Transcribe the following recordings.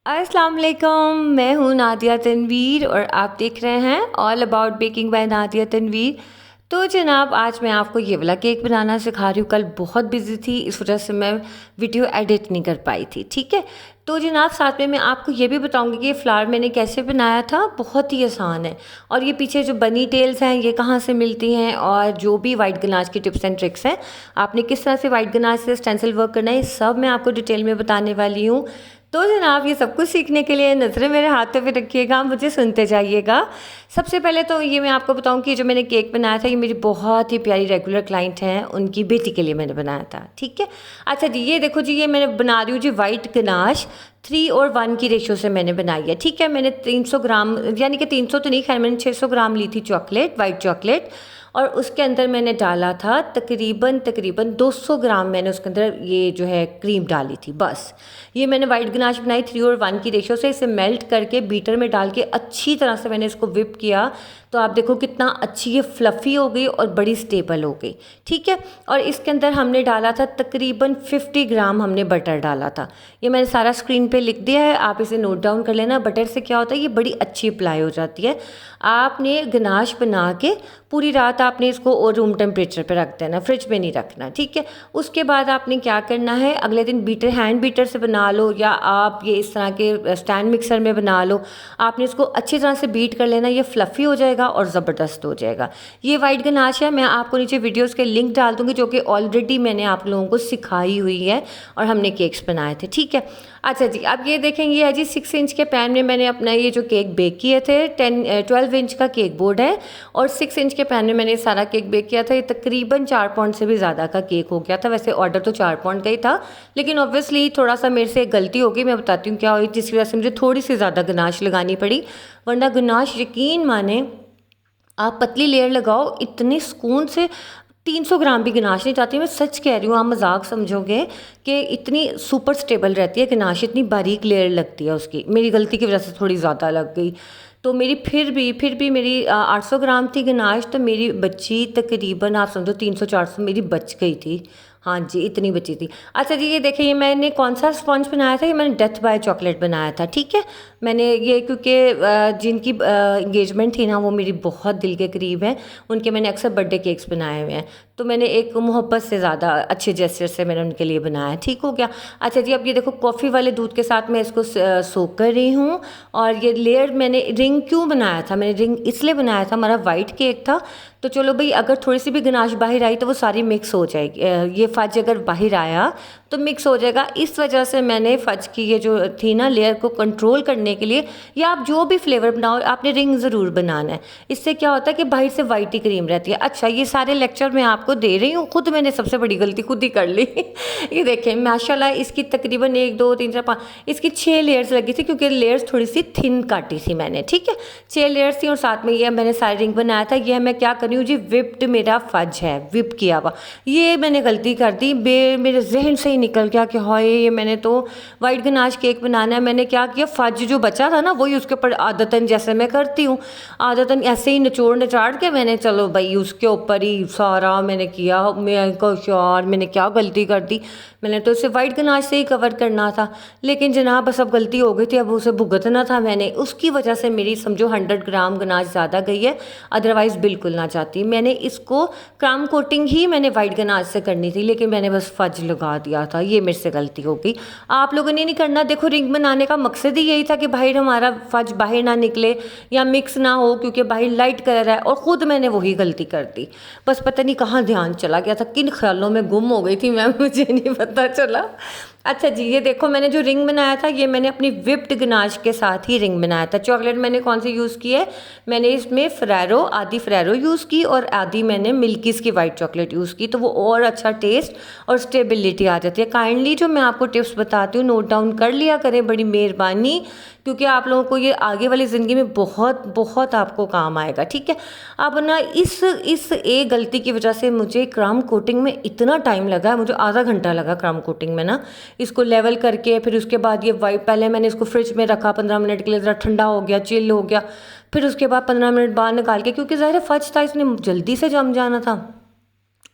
अस्सलाम वालेकुम। मैं हूँ नादिया तनवीर और आप देख रहे हैं all about baking by Nadia Tanveer. तो जनाब, आज मैं आपको ये वाला केक बनाना सिखा रही हूँ। कल बहुत बिजी थी, इस वजह से मैं वीडियो एडिट नहीं कर पाई थी। ठीक है, तो जनाब साथ में मैं आपको ये भी बताऊंगी कि ये फ्लावर मैंने कैसे बनाया था। बहुत ही आसान है। और ये पीछे जो बनी टेल्स हैं ये कहाँ से मिलती हैं, और जो भी वाइट गनाश की टिप्स एंड ट्रिक्स हैं, आपने किस तरह से वाइट गनाश से स्टेंसिल वर्क करना है, ये सब मैं आपको डिटेल में बताने वाली हूँ। तो जनाब, ये सब कुछ सीखने के लिए नज़रें मेरे हाथों पे रखिएगा, मुझे सुनते जाइएगा। सबसे पहले तो ये मैं आपको बताऊं कि जो मैंने केक बनाया था, ये मेरी बहुत ही प्यारी रेगुलर क्लाइंट हैं, उनकी बेटी के लिए मैंने बनाया था। ठीक है, अच्छा जी, ये देखो जी, ये मैंने बना रही हूँ जी वाइट गनाश 3:1 की रेशो से मैंने बनाई है। ठीक है, मैंने 300 ग्राम, यानी कि 300 तो नहीं, खैर मैंने 600 ग्राम ली थी चॉकलेट, वाइट चॉकलेट। और उसके अंदर मैंने डाला था तकरीबन तकरीबन 200 ग्राम, मैंने उसके अंदर ये जो है क्रीम डाली थी। बस ये मैंने वाइट गनाश बनाई 3:1 की रेशो से। इसे मेल्ट करके बीटर में डाल के अच्छी तरह से मैंने इसको विप किया। तो आप देखो कितना अच्छी ये फ्लफ़ी हो गई और बड़ी स्टेबल हो गई। ठीक है, और इसके अंदर हमने डाला था तकरीबन 50 ग्राम हमने बटर डाला था। ये मैंने सारा स्क्रीन पे लिख दिया है, आप इसे नोट डाउन कर लेना। बटर से क्या होता है, ये बड़ी अच्छी अप्लाई हो जाती है। आपने गनाश बना के पूरी रात आपने इसको और रूम टेम्परेचर पे रख देना, फ्रिज में नहीं रखना। ठीक है, उसके बाद आपने क्या करना है, अगले दिन बीटर हैंड बीटर से बना लो, या आप ये इस तरह के स्टैंड मिक्सर में बना लो। आपने इसको अच्छी तरह से बीट कर लेना, ये फ्लफ़ी हो जाएगा और ज़बरदस्त हो जाएगा। ये वाइट गनाश है, मैं आपको नीचे वीडियोस के लिंक डाल दूँगी, जो कि ऑलरेडी मैंने आप लोगों को सिखाई हुई है और हमने केक्स बनाए थे। ठीक है, अच्छा जी, अब ये देखेंगे, ये जी 6 इंच के पैन में मैंने अपना ये जो केक बेक किए थे। 12 इंच का केक बोर्ड है और 6 इंच के पैन में मैंने सारा केक बेक किया था। ये तकरीबन 4 पाउंड से भी ज़्यादा का केक हो गया था। वैसे ऑर्डर तो 4 पाउंड का ही था, लेकिन ऑब्वियसली थोड़ा सा मेरे से एक गलती हो गई। मैं बताती हूँ क्या हुई, जिसकी वजह से मुझे थोड़ी सी ज़्यादा गनाश लगानी पड़ी। वरना गनाश, यकीन माने, आप पतली लेयर लगाओ इतनी सुकून से 300 ग्राम भी गनाश नहीं जाती। मैं सच कह रही हूँ, आप मजाक समझोगे कि इतनी सुपर स्टेबल रहती है गनाश, इतनी बारीक लेयर लगती है उसकी। मेरी गलती की वजह से थोड़ी ज़्यादा लग गई। तो मेरी फिर भी मेरी 800 ग्राम थी गनाश, तो मेरी बची तकरीबन, आप समझो 300-400 मेरी बच गई थी। हाँ जी, इतनी बची थी। अच्छा जी, ये देखिए, ये मैंने कौन सा स्पॉन्ज बनाया था, ये मैंने डेथ बाय चॉकलेट बनाया था। ठीक है, मैंने ये क्योंकि जिनकी इंगेजमेंट थी ना, वो मेरी बहुत दिल के करीब है, उनके मैंने अक्सर बर्थडे केक्स बनाए हुए हैं। तो मैंने एक मोहब्बत से ज़्यादा अच्छे जेस्चर से मैंने उनके लिए बनाया। ठीक हो गया। अच्छा जी, अब ये देखो, कॉफ़ी वाले दूध के साथ मैं इसको सोक कर रही हूँ। और ये लेयर मैंने रिंग क्यों बनाया था, मैंने रिंग इसलिए बनाया था, हमारा वाइट केक था, तो चलो भाई, अगर थोड़ी सी भी गनाश बाहर आई तो वो सारी मिक्स हो जाएगी। ये फज अगर बाहर आया तो मिक्स हो जाएगा। इस वजह से मैंने फज की ये जो थी ना लेयर को कंट्रोल करने के लिए, या आप जो भी फ्लेवर बनाओ आपने रिंग ज़रूर बनाना है। इससे क्या होता है कि बाहर से वाइट ही क्रीम रहती है। अच्छा, ये सारे लेक्चर मैं आपको दे रही हूँ, खुद मैंने सबसे बड़ी गलती खुद ही कर ली। ये देखें, माशाल्लाह, इसकी तकरीबन 1 2 3 4 5 इसकी 6 लेयर्स लगी थी, क्योंकि लेयर्स थोड़ी सी थिन काटी थी मैंने। ठीक है, 6 लेयर्स थी और साथ में ये मैंने सारी रिंग बनाया था। ये मैं क्या कर रही हूँ जी, विप्ड मेरा फज है, विप किया हुआ। ये मैंने गलती कर दी, मेरे जहन से ही निकल गया कि हाय, ये मैंने तो वाइट गनाश केक बनाना है। मैंने क्या किया, फज जो बचा था ना, वही उसके ऊपर आदतन, जैसे मैं करती हूँ, आदतन ऐसे ही निचोड़ निचाड़ के मैंने, चलो भाई, उसके ऊपर ही सारा मैंने किया। मैं को यार, मैंने क्या गलती कर दी, मैंने तो इसे वाइट गनाश से ही कवर करना था। लेकिन जनाब, बस अब गलती हो गई थी, अब उसे भुगतना था मैंने। उसकी वजह से मेरी समझो 100 ग्राम गनाश ज़्यादा गई है, अदरवाइज़ बिल्कुल ना चाहती। मैंने इसको क्राम कोटिंग ही मैंने वाइट गनाश से करनी थी, लेकिन मैंने बस फज लगा दिया था। ये मेरे से गलती हो गई। आप लोगों ने नहीं करना। देखो, रिंग बनाने का मकसद ही यही था कि बाहर हमारा फज बाहर ना निकले या मिक्स ना हो, क्योंकि बाहर लाइट कलर है। और ख़ुद मैंने वही गलती कर दी। बस पता नहीं कहाँ ध्यान चला गया था, किन ख्यालों में गुम हो गई थी मैं, मुझे नहीं पता चला। अच्छा जी, ये देखो, मैंने जो रिंग बनाया था, ये मैंने अपनी विप्ड गनाश के साथ ही रिंग बनाया था। चॉकलेट मैंने कौन सी यूज़ की है, मैंने इसमें फ़ेरेरो, आधी फ़ेरेरो यूज़ की और आधी मैंने मिल्कीज़ की वाइट चॉकलेट यूज़ की, तो वो और अच्छा टेस्ट और स्टेबिलिटी आ जाती है। काइंडली जो मैं आपको टिप्स बताती हूँ, नोट डाउन कर लिया करें, बड़ी मेहरबानी, क्योंकि आप लोगों को ये आगे वाली ज़िंदगी में बहुत बहुत आपको काम आएगा। ठीक है, अब ना इस एक गलती की वजह से मुझे क्राम कोटिंग में इतना टाइम लगा, मुझे आधा घंटा लगा क्राम कोटिंग में ना, इसको लेवल करके। फिर उसके बाद ये वाइट, पहले मैंने इसको फ्रिज में रखा 15 मिनट के लिए, ज़रा ठंडा हो गया, चिल हो गया। फिर उसके बाद 15 मिनट बाद निकाल के, क्योंकि ज़ाहिर फज था, इसने जल्दी से जम जाना था।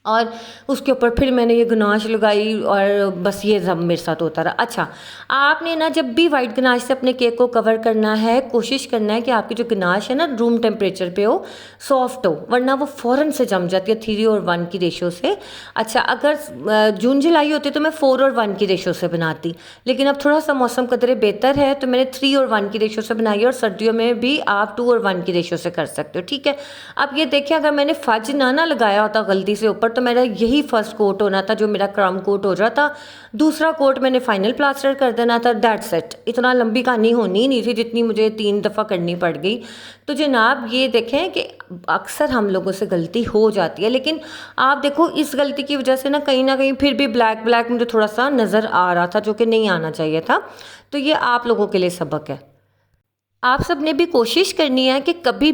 और उसके ऊपर फिर मैंने ये गनाश लगाई और बस ये सब मेरे साथ होता रहा। अच्छा, आपने ना जब भी वाइट गनाश से अपने केक को कवर करना है, कोशिश करना है कि आपकी जो गनाश है ना रूम टेम्परेचर पे हो, सॉफ्ट हो, वरना वो फ़ौरन से जम जाती है 3:1 की रेशो से। अच्छा, अगर जून जुलाई होती तो मैं 4:1 की रेशो से बनाती, लेकिन अब थोड़ा सा मौसम कदरे बेहतर है तो मैंने 3:1 की रेशो से बनाई, और सर्दियों में भी आप 2:1 की रेशो से कर सकते हो। ठीक है, अब ये देखिए, अगर मैंने फज ना लगाया होता गलती से ऊपर तो मेरा यही फर्स्ट कोट होना था जो मेरा क्रम कोट हो रहा था। दूसरा कोट मैंने फाइनल प्लास्टर कर देना था, दैट्स इट। इतना लंबी कहानी होनी नहीं थी जितनी मुझे 3 दफ़ा करनी पड़ गई। तो जनाब ये देखें कि अक्सर हम लोगों से गलती हो जाती है, लेकिन आप देखो इस गलती की वजह से ना कहीं फिर भी ब्लैक ब्लैक मुझे थोड़ा सा नज़र आ रहा था, जो कि नहीं आना चाहिए था। तो ये आप लोगों के लिए सबक है। आप सब ने भी कोशिश करनी है कि कभी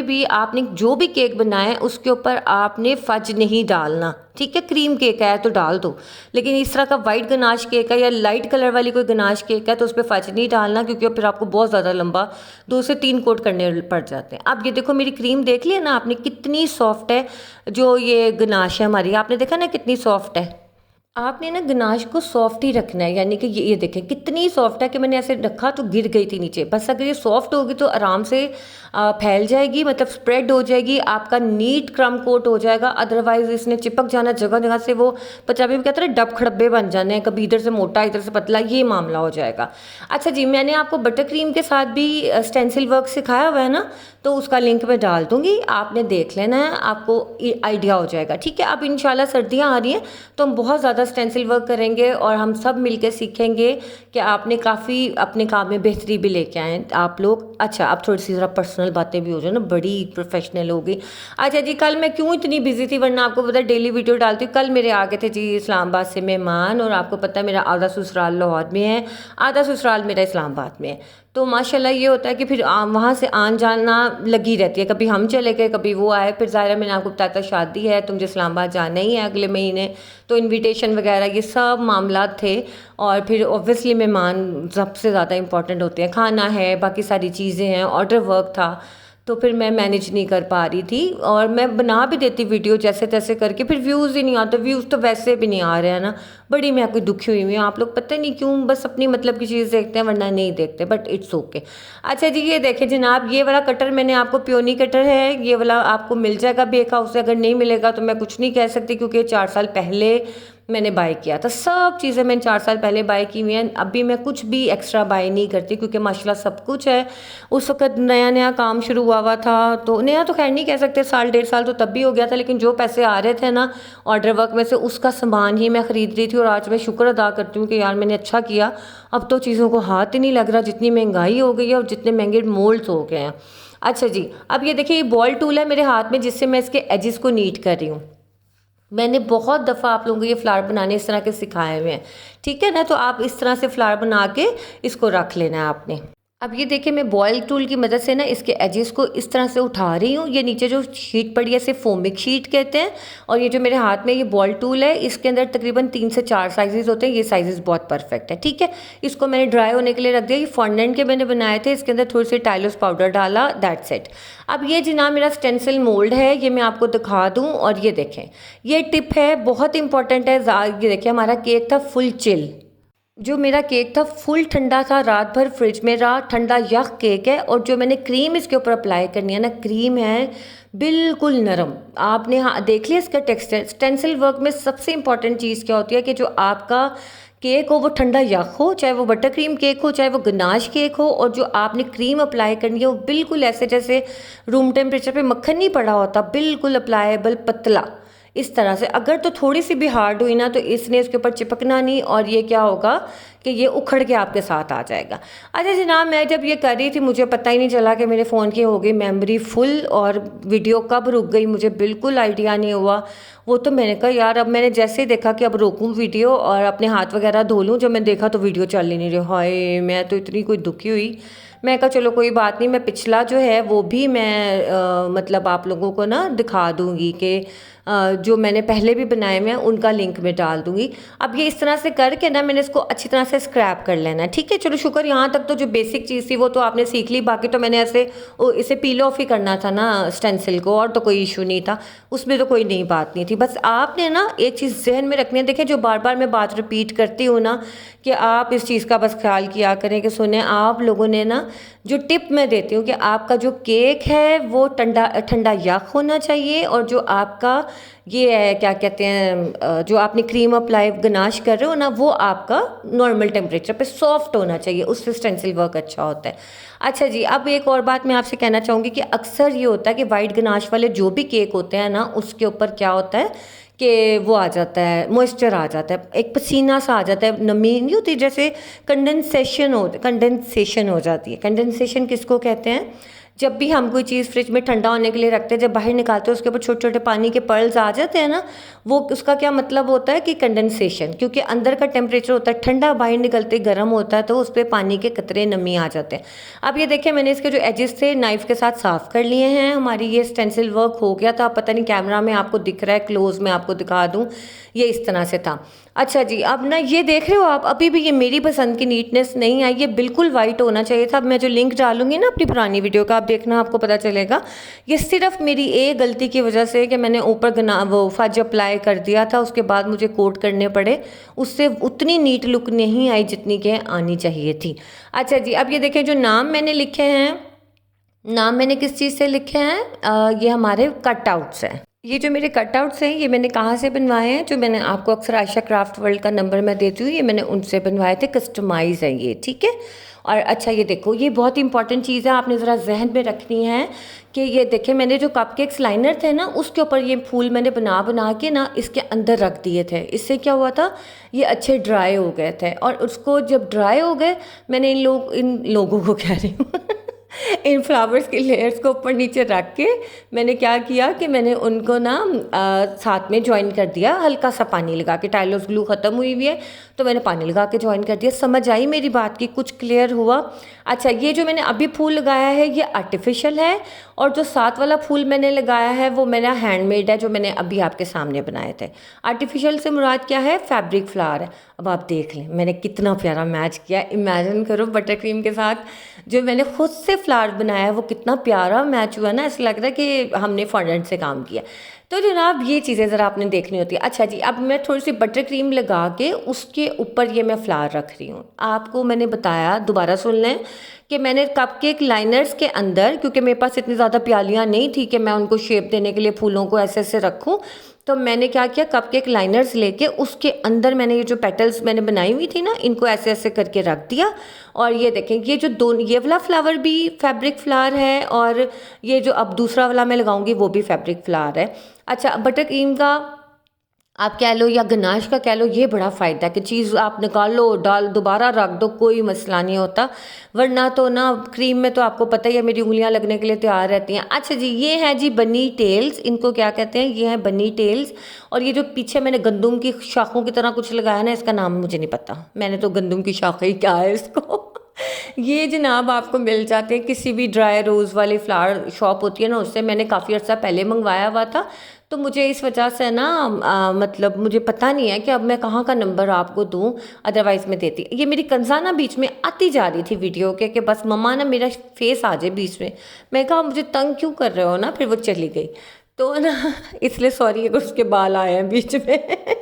भी आपने जो भी केक बनाया है उसके ऊपर आपने फज नहीं डालना। ठीक है, क्रीम केक है तो डाल दो, लेकिन इस तरह का वाइट गनाश केक है या लाइट कलर वाली कोई गनाश केक है तो उस पर फज नहीं डालना, क्योंकि फिर आपको बहुत ज़्यादा लंबा 2 से 3 कोट करने पड़ जाते हैं। अब ये देखो मेरी क्रीम देख लिया ना आपने, कितनी सॉफ्ट है। जो ये गनाश है हमारी, आपने देखा ना कितनी सॉफ्ट है। आपने ना गनाश को सॉफ्ट ही रखना है, यानी कि ये देखें कितनी सॉफ्ट है कि मैंने ऐसे रखा तो गिर गई थी नीचे। बस अगर ये सॉफ्ट होगी तो आराम से फैल जाएगी, मतलब स्प्रेड हो जाएगी, आपका नीट क्रम कोट हो जाएगा। अदरवाइज इसने चिपक जाना जगह जगह से, वो पंजाबी में कहते हैं डब खड़ब्बे बन जाने हैं, कभी इधर से मोटा इधर से पतला, ये मामला हो जाएगा। अच्छा जी, मैंने आपको बटर क्रीम के साथ भी स्टेंसिल वर्क सिखाया हुआ है ना, तो उसका लिंक मैं डाल दूंगी, आपने देख लेना है, आपको आइडिया हो जाएगा। ठीक है, अब इंशाल्लाह सर्दियाँ आ रही हैं तो हम बहुत ज़्यादा स्टेंसिल वर्क करेंगे और हम सब मिलकर सीखेंगे कि आपने काफ़ी अपने काम में बेहतरी भी लेके आए आप लोग। अच्छा, अब थोड़ी सी ज़रा पर्सनल बातें भी हो जाए ना, बड़ी प्रोफेशनल हो गई। अच्छा जी, कल मैं क्यों इतनी बिजी थी, वरना आपको पता है डेली वीडियो डालती हूँ। कल मेरे आ गए थे जी इस्लामाबाद से मेहमान, और आपको पता है मेरा आधा ससुराल लाहौर में है, आधा ससुराल मेरा इस्लामाबाद में है। तो माशाल्लाह ये होता है कि फिर वहाँ से आन जाना लगी रहती है, कभी हम चले गए कभी वो आए। फिर ज़ाहिर है मैंने आपको बताया था शादी है तो मुझे इस्लामाबाद जाना ही है अगले महीने, तो इनविटेशन वगैरह ये सब मामला थे। और फिर ऑब्वियसली मेहमान सबसे ज़्यादा इंपॉर्टेंट होते हैं, खाना है, बाकी सारी चीज़ें हैं, ऑर्डर वर्क था, तो फिर मैं मैनेज नहीं कर पा रही थी। और मैं बना भी देती वीडियो जैसे तैसे करके, फिर व्यूज़ ही नहीं आते, व्यूज़ तो वैसे भी नहीं आ रहे हैं ना, बड़ी मैं कोई दुखी हुई हूँ। आप लोग पता नहीं क्यों बस अपनी मतलब की चीज़ देखते हैं वरना नहीं देखते, बट इट्स ओके। अच्छा जी, ये देखें जनाब, ये वाला कटर मैंने आपको पियोनी कटर है, ये वाला आपको मिल जाएगा बेक हाउस से। अगर नहीं मिलेगा तो मैं कुछ नहीं कह सकती, क्योंकि 4 साल पहले मैंने बाय किया था। सब चीज़ें मैंने 4 साल पहले बाय की हुई हैं, अभी मैं कुछ भी एक्स्ट्रा बाय नहीं करती, क्योंकि माशाल्लाह सब कुछ है। उस वक्त नया नया काम शुरू हुआ था, तो नया तो खैर नहीं कह सकते, साल 1.5 साल तो तब भी हो गया था, लेकिन जो पैसे आ रहे थे ना ऑर्डर वर्क में से, उसका सामान ही मैं ख़रीद रही थी। और आज मैं शुक्र अदा करती हूँ कि यार मैंने अच्छा किया, अब तो चीज़ों को हाथ ही नहीं लग रहा, जितनी महंगाई हो गई है और जितने महंगे मोल्ड्स हो गए हैं। अच्छा जी, अब ये देखिए, ये बॉल टूल है मेरे हाथ में, जिससे मैं इसके एजेस को नीट कर रही हूँ। मैंने बहुत दफ़ा आप लोगों को ये फ्लावर बनाने इस तरह के सिखाए हुए हैं, ठीक है ना, तो आप इस तरह से फ्लावर बना के इसको रख लेना है आपने। अब ये देखिए, मैं बॉयल टूल की मदद से ना इसके एजेस को इस तरह से उठा रही हूँ। ये नीचे जो शीट पड़ी है इसे फोमिक शीट कहते हैं, और ये जो मेरे हाथ में ये बॉयल टूल है इसके अंदर तकरीबन 3 से 4 साइजेस होते हैं। ये साइजेस बहुत परफेक्ट है। ठीक है, इसको मैंने ड्राई होने के लिए रख दिया। ये फॉन्डेंट के मैंने बनाए थे, इसके अंदर थोड़ी सी टाइलोस पाउडर डाला, दैट्स इट। अब ये जनाब मेरा स्टेंसिल मोल्ड है, ये मैं आपको दिखा दूँ। और ये देखें, ये टिप है बहुत इंपॉर्टेंट है। ये देखिए, हमारा केक था फुल चिल, जो मेरा केक था फुल ठंडा था, रात भर फ्रिज में रहा, ठंडा यख केक है। और जो मैंने क्रीम इसके ऊपर अप्लाई करनी है ना, क्रीम है बिल्कुल नरम। आपने हाँ देख लिया इसका टेक्सचर। स्टेंसिल वर्क में सबसे इंपॉर्टेंट चीज़ क्या होती है कि जो आपका केक हो वो ठंडा यख हो, चाहे वो बटर क्रीम केक हो चाहे वो गनाश केक हो, और जो आपने क्रीम अप्लाई करनी है वो बिल्कुल ऐसे जैसे रूम टेम्परेचर पे मक्खन नहीं पड़ा होता, बिल्कुल अप्लायबल पतला इस तरह से। अगर तो थोड़ी सी भी हार्ड हुई ना तो इसने इसके ऊपर चिपकना नहीं, और ये क्या होगा कि ये उखड़ के आपके साथ आ जाएगा। अच्छा जनाब, मैं जब ये कर रही थी मुझे पता ही नहीं चला कि मेरे फ़ोन की हो गई मेमोरी फुल, और वीडियो कब रुक गई मुझे बिल्कुल आइडिया नहीं हुआ। वो तो मैंने कहा यार, अब मैंने जैसे ही देखा कि अब रोकूं वीडियो और अपने हाथ वगैरह धो लूँ, जब मैं देखा तो वीडियो चल ही नहीं रही। हाय, मैं तो इतनी कोई दुखी हुई। मैं कहा चलो कोई बात नहीं, मैं पिछला जो है वो भी मैं मतलब आप लोगों को ना दिखा दूँगी कि जो मैंने पहले भी बनाए हुए हैं उनका लिंक मैं डाल दूँगी। अब ये इस तरह से करके ना मैंने इसको अच्छी तरह से से स्क्रैप कर लेना है, ठीक है। चलो शुक्र, यहाँ तक तो जो बेसिक चीज़ थी वो तो आपने सीख ली, बाकी तो मैंने ऐसे इसे पील ऑफ ही करना था ना स्टेंसिल को, और तो कोई इशू नहीं था, उसमें तो कोई नई बात नहीं थी। बस आपने ना एक चीज़ जहन में रखनी है, देखिए जो बार बार मैं बात रिपीट करती हूँ ना, कि आप इस चीज़ का बस ख्याल किया करें कि सुने आप लोगों ने ना, जो टिप मैं देती हूँ कि आपका जो केक है वो ठंडा ठंडा यख होना चाहिए, और जो आपका ये है क्या कहते हैं, जो आपने क्रीम अप्लाई गनाश कर रहे हो ना, वो आपका नॉर्मल टेम्परेचर पे सॉफ्ट होना चाहिए, उससे स्टेंसिल वर्क अच्छा होता है। अच्छा जी, अब एक और बात मैं आपसे कहना चाहूँगी कि अक्सर ये होता है कि वाइट गनाश वाले जो भी केक होते हैं ना, उसके ऊपर क्या होता है कि वो आ जाता है, मॉइस्चर आ जाता है, एक पसीना सा आ जाता है, नमी नहीं होती, जैसे कंडेंसेशन हो जाती है। कंडेंसेशन किसको कहते हैं? जब भी हम कोई चीज़ फ्रिज में ठंडा होने के लिए रखते हैं, जब बाहर निकालते हैं उसके ऊपर छोटे छोटे पानी के पर्ल्स आ जाते हैं ना, वो उसका क्या मतलब होता है कि कंडेंसेशन, क्योंकि अंदर का टेम्परेचर होता है ठंडा, बाहर निकलते गर्म होता है, तो उस पर पानी के कतरे नमी आ जाते हैं। अब ये देखिए मैंने इसके जो एजेस थे नाइफ के साथ साफ कर लिए हैं, हमारी ये स्टेंसिल वर्क हो गया था। पता नहीं कैमरा में आपको दिख रहा है, क्लोज में आपको दिखा दूँ, ये इस तरह से था। अच्छा जी, अब ना ये देख रहे हो आप, अभी भी ये मेरी पसंद की नीटनेस नहीं आई, ये बिल्कुल वाइट होना चाहिए था। अब मैं जो लिंक डालूंगी ना अपनी पुरानी वीडियो का, आप देखना आपको पता चलेगा। ये सिर्फ मेरी एक गलती की वजह से कि मैंने ऊपर वो फज अप्लाई कर दिया था, उसके बाद मुझे कोट करने पड़े, उससे उतनी नीट लुक नहीं आई जितनी कि आनी चाहिए थी। अच्छा जी, अब ये देखें जो नाम मैंने लिखे हैं, नाम मैंने किस चीज़ से लिखे हैं, ये हमारे कटआउट्स हैं। ये जो मेरे कटआउट्स हैं ये मैंने कहाँ से बनवाए हैं, जो मैंने आपको अक्सर आयशा क्राफ्ट वर्ल्ड का नंबर मैं देती हूँ, ये मैंने उनसे बनवाए थे, कस्टमाइज़ है ये, ठीक है। और अच्छा ये देखो, ये बहुत इंपॉर्टेंट चीज़ है, आपने ज़रा जहन में रखनी है कि ये देखें मैंने जो कपकेक्स लाइनर थे ना, उसके ऊपर ये फूल मैंने बना बना के ना इसके अंदर रख दिए थे। इससे क्या हुआ था, ये अच्छे ड्राई हो गए थे, और उसको जब ड्राई हो गए, मैंने इन लोगों को कह रही हूँ इन फ्लावर्स के लेयर्स को ऊपर नीचे रख के मैंने क्या किया कि मैंने उनको ना साथ में ज्वाइन कर दिया, हल्का सा पानी लगा के। टाइलोस ग्लू ख़त्म हुई हुई है तो मैंने पानी लगा के ज्वाइन कर दिया। समझ आई मेरी बात की, कुछ क्लियर हुआ? अच्छा, ये जो मैंने अभी फूल लगाया है ये आर्टिफिशियल है, और जो साथ वाला फूल मैंने लगाया है वो मेरा हैंडमेड है, जो मैंने अभी आपके सामने बनाए थे। आर्टिफिशियल से मुराद क्या है? फैब्रिक फ्लावर है। अब आप देख लें मैंने कितना प्यारा मैच किया, इमेजिन करो बटर क्रीम के साथ जो मैंने खुद से फ्लावर बनाया है वो कितना प्यारा मैच हुआ ना, ऐसा लग रहा है कि हमने फॉन्डेंट से काम किया। तो जनाब ये चीज़ें ज़रा आपने देखनी होती है। अच्छा जी, अब मैं थोड़ी सी बटर क्रीम लगा के उसके ऊपर ये मैं फ्लावर रख रही हूँ। आपको मैंने बताया, दोबारा सुन लें, कि मैंने कपकेक लाइनर्स के अंदर, क्योंकि मेरे पास इतनी ज़्यादा प्यालियाँ नहीं थी कि मैं उनको शेप देने के लिए फूलों को ऐसे ऐसे रखूँ, तो मैंने क्या किया, कपकेक लाइनर्स लेके उसके अंदर मैंने ये जो पेटल्स मैंने बनाई हुई थी ना, इनको ऐसे ऐसे करके रख दिया। और ये देखें, ये जो ये वाला फ्लावर भी फैब्रिक फ्लावर है, और ये जो अब दूसरा वाला मैं लगाऊंगी वो भी फैब्रिक फ्लावर है। अच्छा, बटर क्रीम का आप कह लो या गनाश का कह लो, ये बड़ा फ़ायदा है कि चीज़ आप निकालो, डाल, दोबारा रख दो, कोई मसला नहीं होता। वरना तो ना क्रीम में तो आपको पता ही है मेरी उंगलियां लगने के लिए तैयार रहती हैं। अच्छा जी, ये है जी बनी टेल्स, इनको क्या कहते हैं, ये है बनी टेल्स। और ये जो पीछे मैंने गंदम की शाखों की तरह कुछ लगाया ना, इसका नाम मुझे नहीं पता, मैंने तो गंदम की शाखा ही क्या है इसको ये जनाब आपको मिल जाते हैं किसी भी ड्राई रोज़ वाली फ्लावर शॉप होती है ना, उससे मैंने काफ़ी अर्सा पहले मंगवाया हुआ था। तो मुझे इस वजह से ना मतलब मुझे पता नहीं है कि अब मैं कहाँ का नंबर आपको दूँ, अदरवाइज़ मैं देती। ये मेरी कंजा ना बीच में आती जा रही थी वीडियो के कि बस मम्मा ना मेरा फेस आ जाए बीच में। मैं कहा मुझे तंग क्यों कर रहे हो ना, फिर वो चली गई तो ना इसलिए सॉरी अगर उसके बाल आए हैं बीच में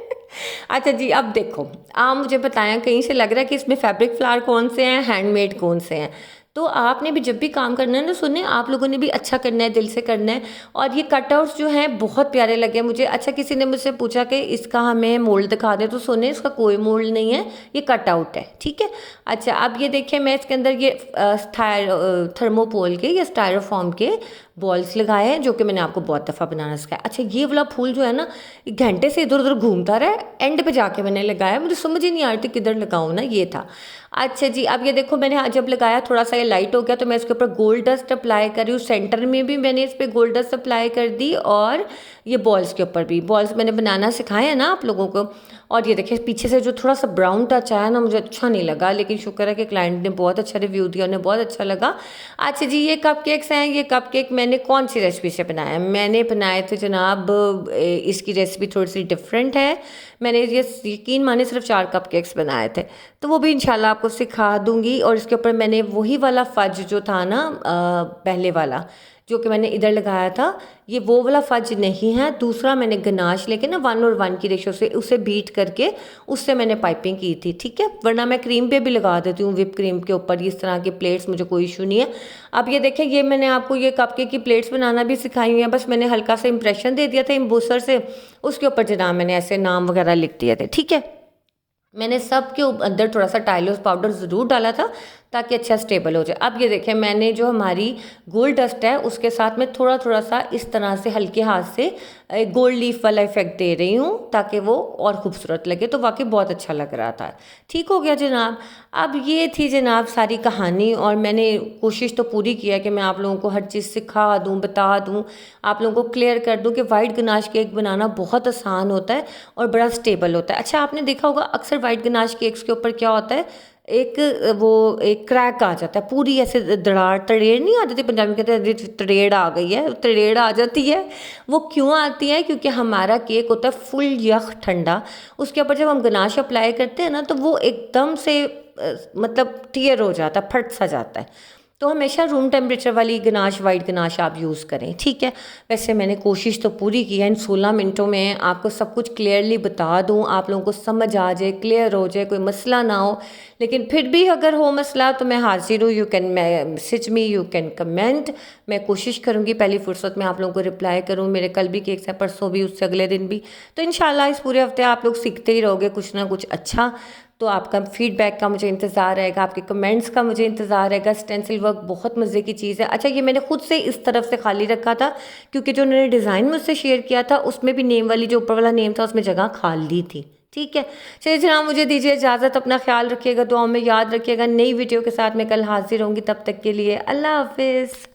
अच्छा जी, अब देखो आप मुझे बताएं, कहीं से लग रहा है कि इसमें फैब्रिक फ्लावर कौन से हैं, हैंडमेड कौन से हैं। तो आपने भी जब भी काम करना है ना, सुने आप लोगों ने भी अच्छा करना है, दिल से करना है। और ये कटआउट्स जो हैं बहुत प्यारे लगे मुझे। अच्छा, किसी ने मुझसे पूछा कि इसका हमें मोल्ड दिखा दे, तो सुने इसका कोई मोल्ड नहीं है, ये कटआउट है, ठीक है। अच्छा, अब ये देखिए मैं इसके अंदर ये थर्मोपोल के या स्टायरोफॉर्म के बॉल्स लगाए हैं, जो कि मैंने आपको बहुत दफ़ा बनाना सिखाया। अच्छा, ये वाला फूल जो है ना घंटे से इधर उधर घूमता रहा, एंड पे जाके मैंने लगाया, मुझे समझ ही नहीं आ रही थी किधर लगाऊँ ना, ये था। अच्छा जी, अब ये देखो मैंने जब लगाया थोड़ा सा ये लाइट हो गया, तो मैं इसके ऊपर गोल्ड डस्ट अप्लाई कर रही हूँ। सेंटर में भी मैंने इस पर गोल्ड डस्ट अप्लाई कर दी, और ये बॉल्स के ऊपर भी, बॉल्स मैंने बनाना सिखाए हैं ना आप लोगों को। और ये देखिए पीछे से जो थोड़ा सा ब्राउन टच आया ना, मुझे अच्छा नहीं लगा, लेकिन शुक्र है कि क्लाइंट ने बहुत अच्छा रिव्यू दिया, उन्हें बहुत अच्छा लगा। अच्छा जी, ये कपकेक्स हैं। ये कपकेक मैंने कौन सी रेसिपी से बनाया? मैंने बनाए थे जनाब, इसकी रेसिपी थोड़ी सी डिफरेंट है। मैंने ये यकीन माने सिर्फ 4 कपकेक्स बनाए थे, तो वो भी इंशाल्लाह आपको सिखा दूंगी। और इसके ऊपर मैंने वही वाला फज जो था ना, पहले वाला जो कि मैंने इधर लगाया था, ये वो वाला फज नहीं है, दूसरा मैंने गनाश लेके ना 1 और 1 की रेशो से उसे बीट करके उससे मैंने पाइपिंग की थी, ठीक है। वरना मैं क्रीम पे भी लगा देती हूँ, विप क्रीम के ऊपर इस तरह की प्लेट्स, मुझे कोई इशू नहीं है। अब ये देखें, ये मैंने आपको ये कपकेक की प्लेट्स बनाना भी सिखाई हुई है, बस मैंने हल्का सा इंप्रेशन दे दिया था इम्बूसर से, उसके ऊपर जनाब मैंने ऐसे नाम वगैरह लिख दिए थे, ठीक है। मैंने सब के अंदर थोड़ा सा टाइलोस पाउडर ज़रूर डाला था ताकि अच्छा स्टेबल हो जाए। अब ये देखें, मैंने जो हमारी गोल्ड डस्ट है उसके साथ में थोड़ा थोड़ा सा इस तरह से हल्के हाथ से गोल्ड लीफ वाला इफेक्ट दे रही हूँ ताकि वो और खूबसूरत लगे, तो वाकई बहुत अच्छा लग रहा था। ठीक हो गया जनाब। अब ये थी जनाब सारी कहानी, और मैंने कोशिश तो पूरी की है कि मैं आप लोगों को हर चीज़ सिखा दूँ, बता दूँ, आप लोगों को क्लियर कर दूँ कि वाइट गनाश केक बनाना बहुत आसान होता है और बड़ा स्टेबल होता है। अच्छा, आपने देखा होगा अक्सर वाइट गनाश केक्स के ऊपर क्या होता है, एक क्रैक आ जाता है, पूरी ऐसे दरार, तड़ेड़ नहीं आ जाती, पंजाबी में कहते हैं तड़ेड़ आ गई है, तड़ेड़ आ जाती है। वो क्यों आती है? क्योंकि हमारा केक होता है फुल यख ठंडा, उसके ऊपर जब हम गनाश अप्लाई करते हैं ना, तो वो एकदम से मतलब टियर हो जाता है, फट सा जाता है। तो हमेशा रूम टेम्परेचर वाली गनाश, वाइट गनाश आप यूज़ करें, ठीक है। वैसे मैंने कोशिश तो पूरी की है, इन 16 मिनटों में आपको सब कुछ क्लियरली बता दूं, आप लोगों को समझ आ जाए, क्लियर हो जाए, कोई मसला ना हो। लेकिन फिर भी अगर हो मसला तो मैं हाजिर हूँ, you can message me, you can comment. मैं कोशिश करूँगी पहली फुर्सत में आप लोगों को रिप्लाई करूँ। मेरे कल भी केक्स हैं, परसों भी, उससे अगले दिन भी। तो इंशाल्लाह इस पूरे हफ्ते आप लोग सीखते ही रहोगे कुछ ना कुछ अच्छा। तो आपका फीडबैक का मुझे इंतज़ार रहेगा, आपके कमेंट्स का मुझे इंतज़ार रहेगा। स्टेंसिल वर्क बहुत मज़े की चीज़ है। अच्छा, ये मैंने खुद से इस तरफ से खाली रखा था क्योंकि जो उन्होंने डिज़ाइन मुझसे शेयर किया था उसमें भी नेम वाली, जो ऊपर वाला नेम था उसमें जगह खाली थी, ठीक है। चलिए जनाब, मुझे दीजिए इजाज़त, अपना ख्याल रखिएगा, दुआओं में याद रखिएगा। नई वीडियो के साथ मैं कल हाजिर होंगी, तब तक के लिए अल्लाह हाफिज़।